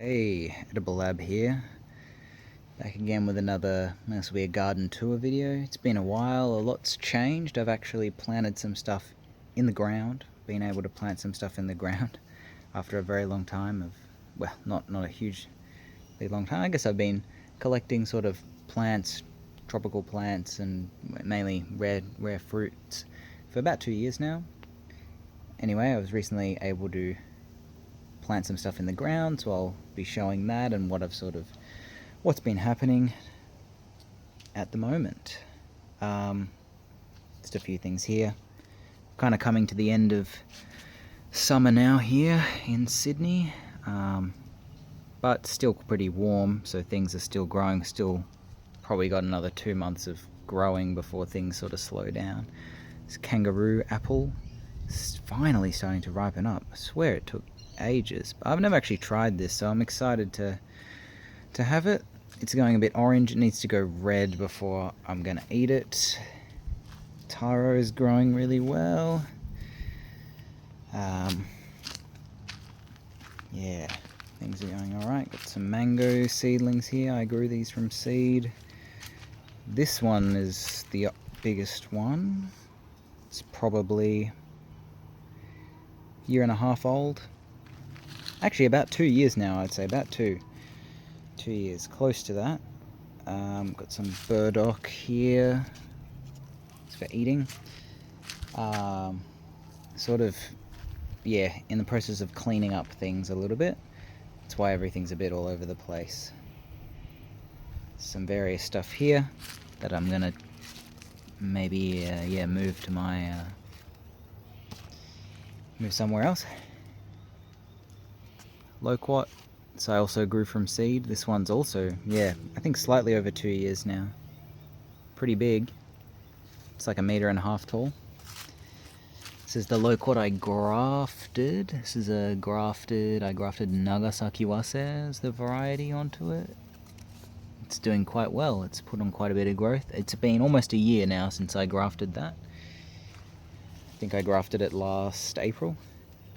Hey, Edible Lab here. Back again with another, this will be a garden tour video. It's been a while, a lot's changed. I've actually planted some stuff in the ground, been able to plant some stuff in the ground after a very long time of, well, not a hugely long time. I guess I've been collecting sort of plants, tropical plants and mainly rare fruits for about 2 years now. Anyway, I was recently able to plant some stuff in the ground, so I'll be showing that and what's been happening at the moment. Just a few things here. Kind of coming to the end of summer now here in Sydney, but still pretty warm, so things are still growing. Still probably got another 2 months of growing before things sort of slow down. This kangaroo apple is finally starting to ripen up. I swear it took ages, but I've never actually tried this, so I'm excited to have it. It's going a bit orange. It needs to go red before I'm gonna eat it. Taro is growing really well. Yeah, things are going alright. Got some mango seedlings here. I grew these from seed. This one is the biggest one. It's probably a year and a half old. Actually, about 2 years now, I'd say. About 2 years, close to that. Got some burdock here. It's for eating. In the process of cleaning up things a little bit. That's why everything's a bit all over the place. Some various stuff here that I'm gonna maybe move to my move somewhere else. Loquat, so I also grew from seed. This one's also, I think slightly over 2 years now. Pretty big. It's like 1.5 meters tall. This is the loquat I grafted. This is I grafted Nagasaki Wase as the variety onto it. It's doing quite well. It's put on quite a bit of growth. It's been almost a year now since I grafted that. I think I grafted it last April.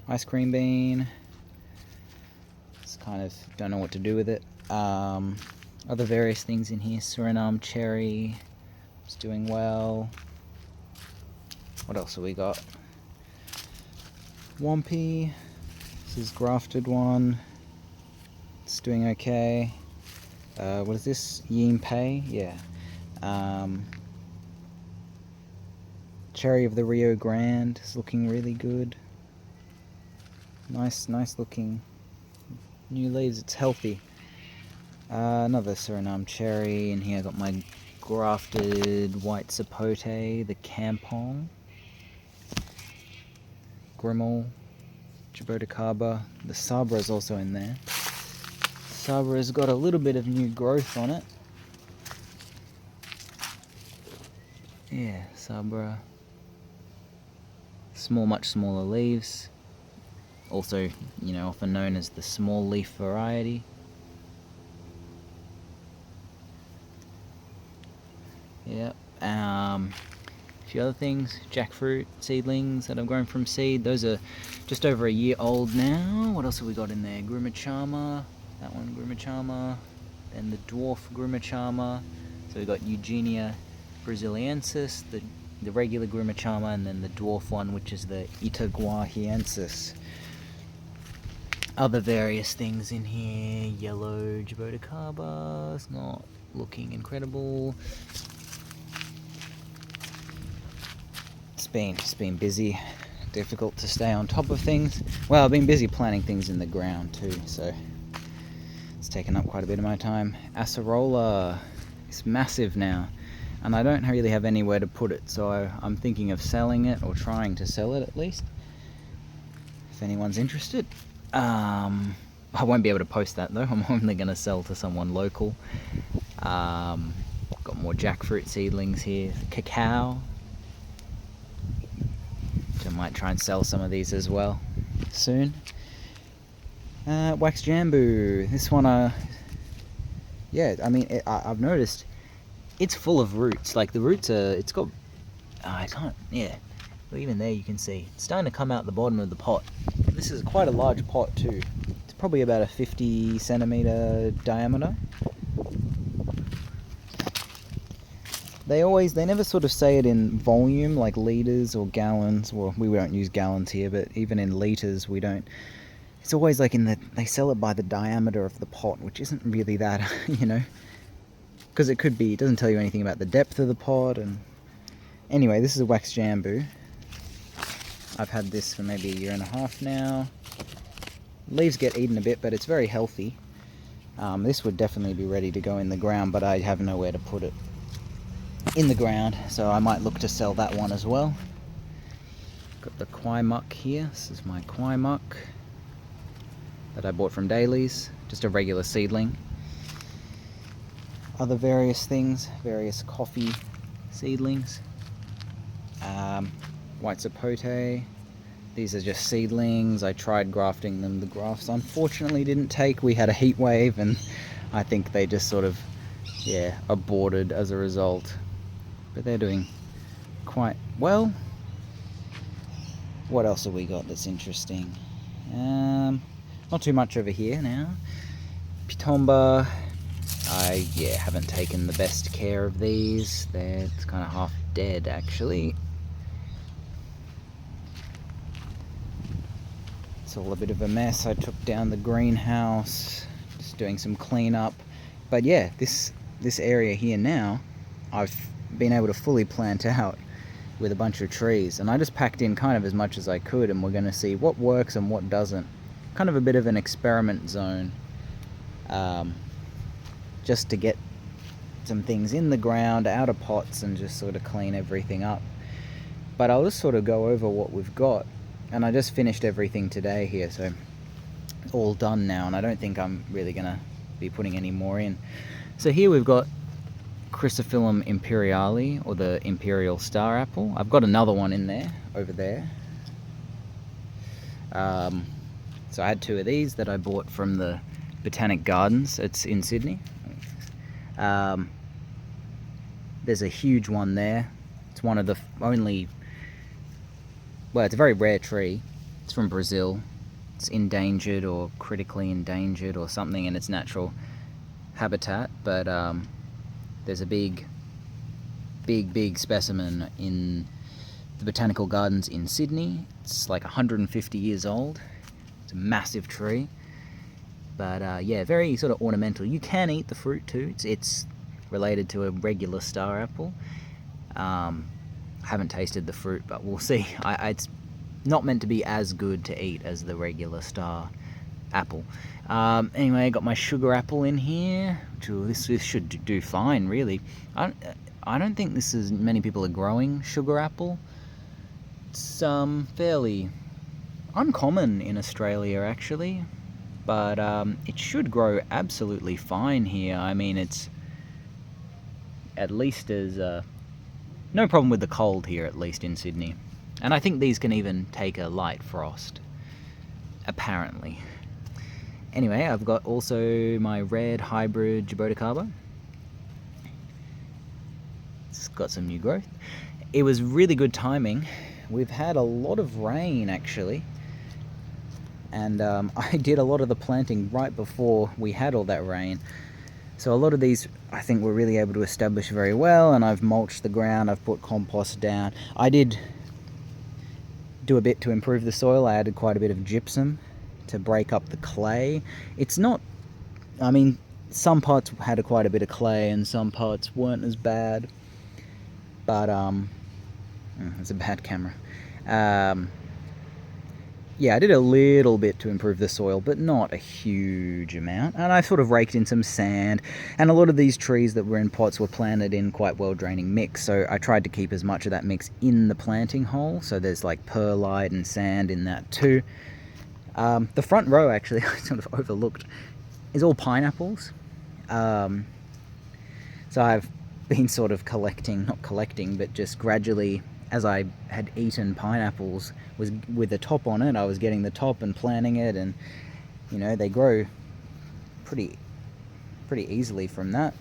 Ice cream bean. Kind of don't know what to do with it. Other various things in here. Suriname cherry. It's doing well. What else have we got? Wampy. This is grafted one. It's doing okay. What is this? Yinpei? Yeah. Cherry of the Rio Grande is looking really good. Nice looking new leaves. It's healthy. Another Suriname cherry. And here I got my grafted white sapote, the Kampong, Grimmel, Jaboticaba. The Sabra is also in there. Sabra has got a little bit of new growth on it. Yeah, Sabra. Much smaller leaves. Also, often known as the small leaf variety. Yep. A few other things. Jackfruit seedlings that I've grown from seed. Those are just over a year old now. What else have we got in there? Grimachama. That one, Grimachama. Then the dwarf Grimachama. So we've got Eugenia Braziliensis, the regular Grimachama, and then the dwarf one, which is the Itaguahiensis. Other various things in here. Yellow Jaboticaba. It's not looking incredible. It's been busy. Difficult to stay on top of things. Well, I've been busy planting things in the ground too, so it's taken up quite a bit of my time. Acerola is massive now, and I don't really have anywhere to put it, so I'm thinking of selling it, or trying to sell it at least, if anyone's interested. I won't be able to post that though. I'm only going to sell to someone local. Got more jackfruit seedlings here. Cacao. So I might try and sell some of these as well soon. Wax jambu. This one, I've noticed it's full of roots. Like the roots it's got, well, even there you can see it's starting to come out the bottom of the pot. This is quite a large pot too. It's probably about a 50 centimeter diameter. They never sort of say it in volume, like liters or gallons. Well, we don't use gallons here, but even in liters, we don't. It's always like they sell it by the diameter of the pot, which isn't really that, you know, because it doesn't tell you anything about the depth of the pot. And anyway, this is a wax jambu. I've had this for maybe a year and a half now. Leaves get eaten a bit, but it's very healthy. This would definitely be ready to go in the ground, but I have nowhere to put it in the ground, so I might look to sell that one as well. Got the kwai muck here. This is my kwai muck that I bought from Daly's, just a regular seedling. Other various things, various coffee seedlings. White sapote. These are just seedlings. I tried grafting them. The grafts unfortunately didn't take. We had a heat wave and I think they just sort of, aborted as a result. But they're doing quite well. What else have we got that's interesting? Not too much over here now. Pitomba. I haven't taken the best care of these. It's kind of half dead actually. It's all a bit of a mess. I took down the greenhouse, just doing some cleanup. But yeah, this area here now, I've been able to fully plant out with a bunch of trees, and I just packed in kind of as much as I could, and we're going to see what works and what doesn't. Kind of a bit of an experiment zone, just to get some things in the ground, out of pots, and just sort of clean everything up. But I'll just sort of go over what we've got, and I just finished everything today here, so it's all done now, and I don't think I'm really going to be putting any more in. So here we've got Chrysophyllum imperiale, or the imperial star apple. I've got another one in there, over there. So I had two of these that I bought from the Botanic Gardens. It's in Sydney. There's a huge one there. It's one of the only, well, it's a very rare tree. It's from Brazil. It's endangered or critically endangered or something in its natural habitat, but there's a big specimen in the Botanical Gardens in Sydney. It's like 150 years old. It's a massive tree, but very sort of ornamental. You can eat the fruit too. It's related to a regular star apple. Haven't tasted the fruit, but we'll see. It's not meant to be as good to eat as the regular star apple. Anyway, I got my sugar apple in here. This should do fine, really. I don't think many people are growing sugar apple. It's fairly uncommon in Australia, actually, but it should grow absolutely fine here. I mean, it's at least as no problem with the cold here, at least in Sydney. And I think these can even take a light frost, apparently. Anyway, I've got also my red hybrid Jaboticaba. It's got some new growth. It was really good timing. We've had a lot of rain, actually. And I did a lot of the planting right before we had all that rain. So a lot of these, I think, were really able to establish very well, and I've mulched the ground, I've put compost down. I did do a bit to improve the soil. I added quite a bit of gypsum to break up the clay. It's not, I mean, some parts had quite a bit of clay and some parts weren't as bad, but it's a bad camera. I did a little bit to improve the soil, but not a huge amount. And I sort of raked in some sand, and a lot of these trees that were in pots were planted in quite well draining mix, so I tried to keep as much of that mix in the planting hole. So there's like perlite and sand in that too. The front row, actually, I sort of overlooked, is all pineapples. So I've been sort of not collecting, but just gradually, as I had eaten pineapples, was with the top on it, I was getting the top and planting it, and they grow pretty easily from that.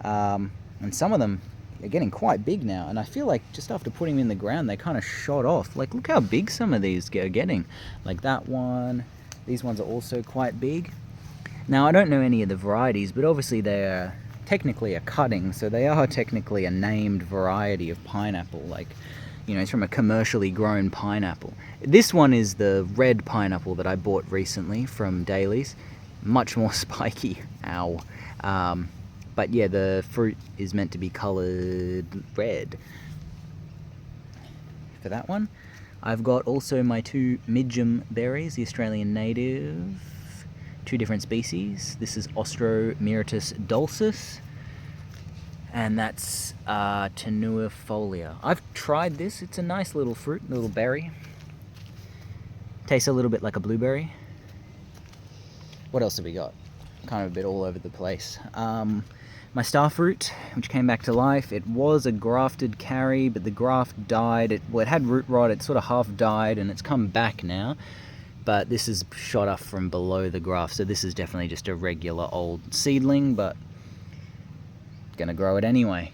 And some of them are getting quite big now, and I feel like just after putting them in the ground, they kind of shot off. Like, look how big some of these are getting. Like that one, These ones are also quite big. Now, I don't know any of the varieties, but obviously they're technically a cutting, so they are technically a named variety of pineapple. Like, you know, it's from a commercially grown pineapple. This one is the red pineapple that I bought recently from Daly's. Much more spiky. Ow. But yeah, the fruit is meant to be coloured red. For that one, I've got also my 2 Midgem berries, the Australian native, 2 different species. This is Ostromyritis dulcis, and that's tenuifolia. I've tried this. It's a nice little fruit, little berry. Tastes a little bit like a blueberry. What else have we got? Kind of a bit all over the place. My starfruit, which came back to life, it was a grafted carry, but the graft died. It had root rot, it sort of half died, and it's come back now. But this is shot up from below the graft, so this is definitely just a regular old seedling, but gonna grow it anyway.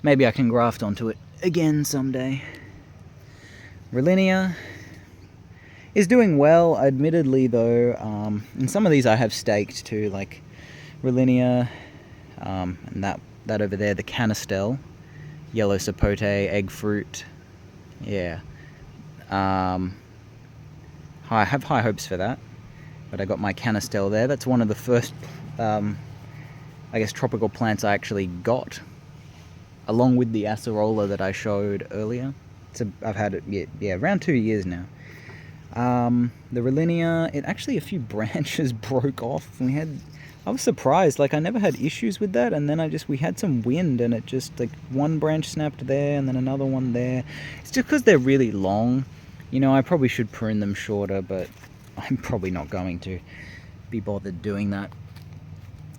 Maybe I can graft onto it again someday. Rollinia is doing well, admittedly, though. And some of these I have staked too, like Rollinia, and that over there, the Canistel, yellow sapote, egg fruit. Yeah. I have high hopes for that, but I got my Canistel there. That's one of the first, I guess, tropical plants I actually got, along with the acerola that I showed earlier. I've had it, yeah, around 2 years now. The Rollinia, a few branches broke off. I was surprised, like I never had issues with that, and then we had some wind and it just, like, one branch snapped there and then another one there. It's just because they're really long. You know, I probably should prune them shorter, but I'm probably not going to be bothered doing that.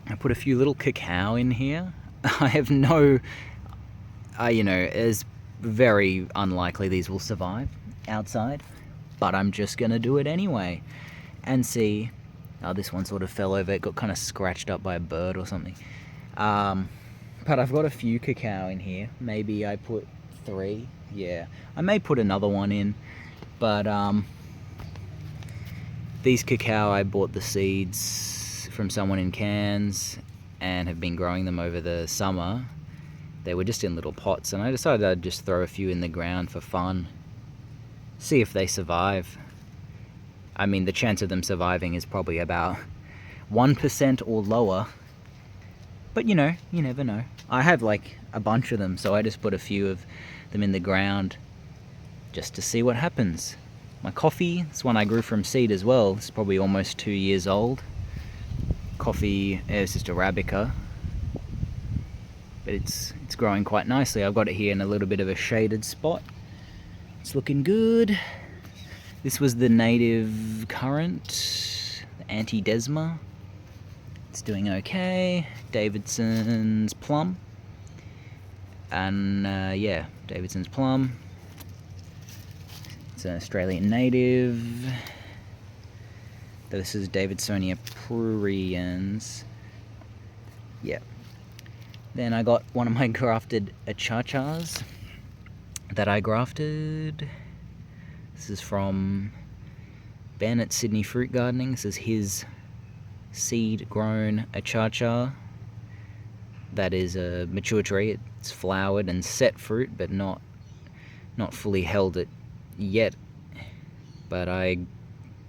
I put a few little cacao in here. I have no, it's very unlikely these will survive outside, but I'm just going to do it anyway and see. Oh, this one sort of fell over. It got kind of scratched up by a bird or something. But I've got a few cacao in here. Maybe I put 3. Yeah, I may put another one in. But these cacao, I bought the seeds from someone in Cairns and have been growing them over the summer. They were just in little pots, and I decided I'd just throw a few in the ground for fun. See if they survive. I mean, the chance of them surviving is probably about 1% or lower. But you know, you never know. I have like a bunch of them, so I just put a few of them in the ground just to see what happens. My coffee, this one I grew from seed as well. It's probably almost 2 years old. Coffee is just Arabica, but it's growing quite nicely. I've got it here in a little bit of a shaded spot. It's looking good. This was the native currant, the Antidesma. It's doing okay. Davidson's plum. And yeah, Davidson's plum. It's an Australian native. This is Davidsonia pruriens. Yeah. Then I got one of my grafted achachas that I grafted. This is from Ben at Sydney Fruit Gardening. This is his seed-grown achacha. That is a mature tree. It's flowered and set fruit, but not fully held it yet. But I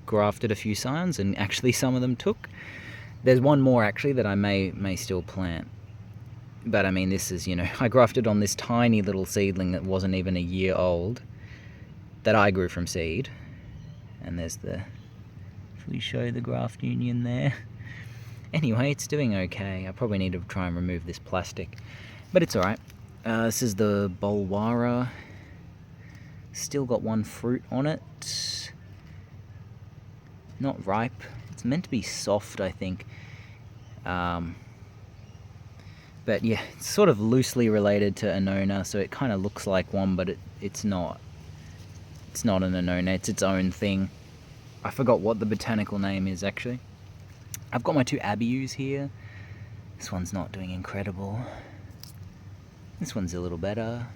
grafted a few signs, and actually some of them took. There's one more actually that I may still plant. But I mean, this is, I grafted on this tiny little seedling that wasn't even a year old, that I grew from seed. And there's should we show the graft union there? Anyway, it's doing okay. I probably need to try and remove this plastic, but it's alright. This is the Bolwara. Still got one fruit on it. Not ripe. It's meant to be soft, I think. But yeah, it's sort of loosely related to Annona, so it kind of looks like one, but it's not. It's not an Annona, it's its own thing. I forgot what the botanical name is, actually. I've got my 2 Abius here. This one's not doing incredible. This one's a little better.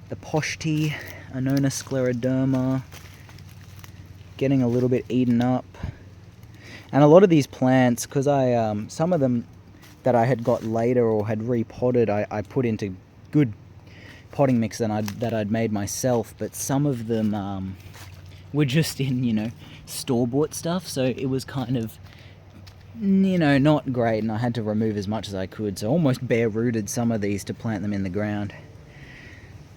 The Poshti, Annona scleroderma. getting a little bit eaten up. And a lot of these plants, because some of them that I had got later or had repotted, I put into good potting mix that I'd made myself, but some of them were just in, store-bought stuff, so it was kind of, not great, and I had to remove as much as I could, so almost bare-rooted some of these to plant them in the ground.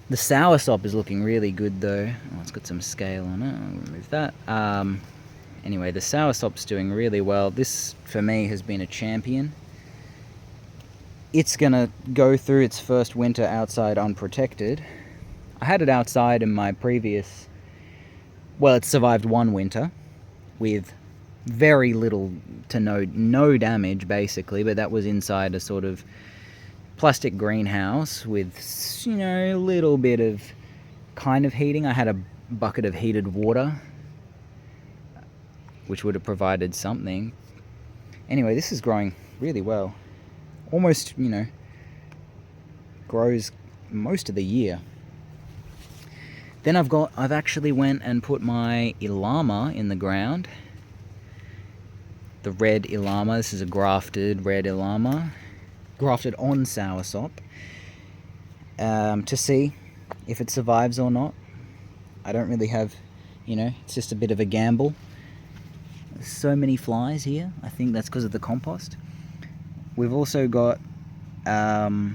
The soursop is looking really good though. Oh, it's got some scale on it. I'll remove that. Anyway, the soursop's doing really well. This, for me, has been a champion. It's gonna go through its first winter outside unprotected. I had it outside in my previous... Well, it survived one winter with very little to no damage, basically, but that was inside a sort of plastic greenhouse with, a little bit of kind of heating. I had a bucket of heated water, which would have provided something. Anyway, this is growing really well. Almost, grows most of the year. Then I've actually went and put my Ilama in the ground. The red Ilama. This is a grafted red Ilama. Grafted on soursop. To see if it survives or not. I don't really have, it's just a bit of a gamble. There's so many flies here. I think that's because of the compost. We've also got my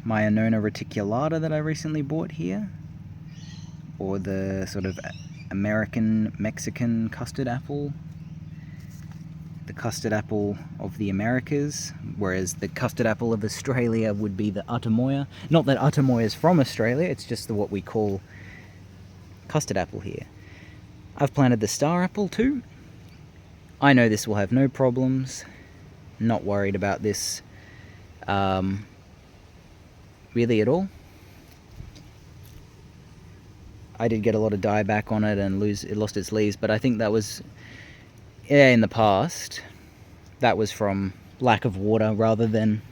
Annona reticulata that I recently bought here, or the sort of Mexican custard apple, the custard apple of the Americas, whereas the custard apple of Australia would be the Atamoya. Not that Atamoya is from Australia, it's just what we call custard apple here. I've planted the star apple too. I know this will have no problems. Not worried about this really at all. I did get a lot of dieback on it and it lost its leaves, but I think that was, in the past, that was from lack of water rather than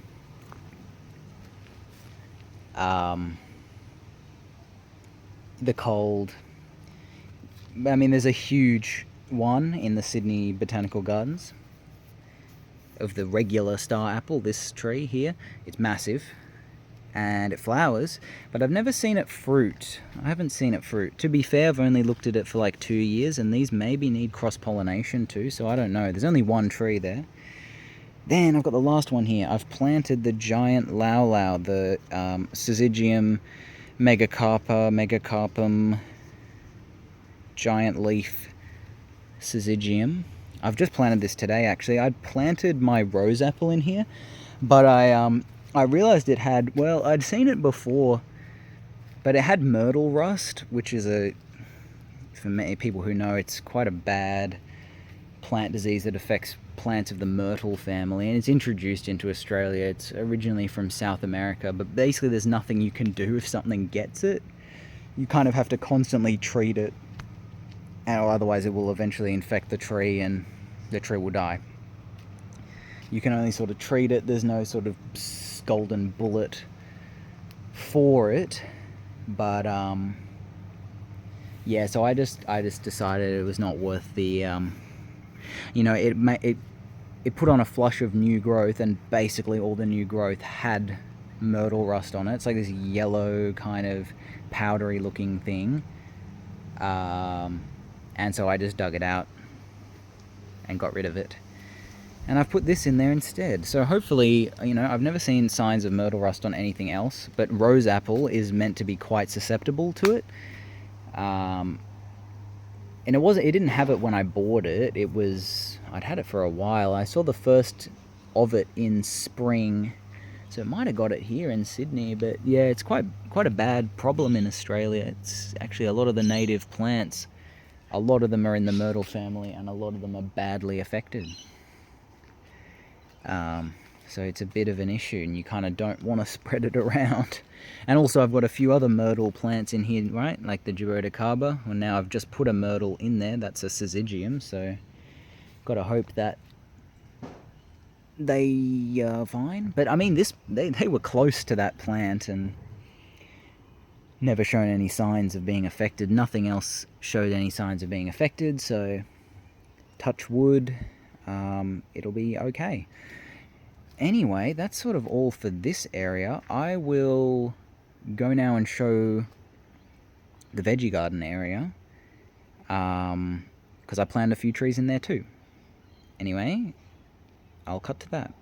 the cold. I mean, there's a huge one in the Sydney Botanical Gardens of the regular star apple, this tree here. It's massive and it flowers, but I've never seen it fruit. I haven't seen it fruit. To be fair, I've only looked at it for like 2 years, and these maybe need cross-pollination too, so I don't know. There's only one tree there. Then I've got the last one here. I've planted the giant lau, the Syzygium megacarpum giant leaf Syzygium. I've just planted this today, actually. I'd planted my rose apple in here, but I realized it had, well, I'd seen it before, but it had myrtle rust, which is for many people who know, it's quite a bad plant disease that affects plants of the myrtle family, and it's introduced into Australia. It's originally from South America, but basically there's nothing you can do if something gets it. You kind of have to constantly treat it, or otherwise it will eventually infect the tree and the tree will die. You can only sort of treat it. There's no sort of golden bullet for it, but yeah, so I just decided it was not worth the it put on a flush of new growth, and basically all the new growth had myrtle rust on it. It's like this yellow kind of powdery looking thing, and so I just dug it out and got rid of it. And I've put this in there instead. So hopefully, I've never seen signs of myrtle rust on anything else, but rose apple is meant to be quite susceptible to it. And it didn't have it when I bought it. I'd had it for a while. I saw the first of it in spring, so it might have got it here in Sydney, but yeah, it's quite a bad problem in Australia. It's actually a lot of the native plants, a lot of them are in the myrtle family, and a lot of them are badly affected. So it's a bit of an issue, and you kind of don't want to spread it around. And also I've got a few other myrtle plants in here, right? Like the Giroticaba. Well, now I've just put a myrtle in there. That's a Syzygium, so got to hope that they are fine. But I mean, they were close to that plant, and never shown any signs of being affected. Nothing else showed any signs of being affected, so touch wood, it'll be okay. Anyway, that's sort of all for this area. I will go now and show the veggie garden area, because I planted a few trees in there too. Anyway, I'll cut to that.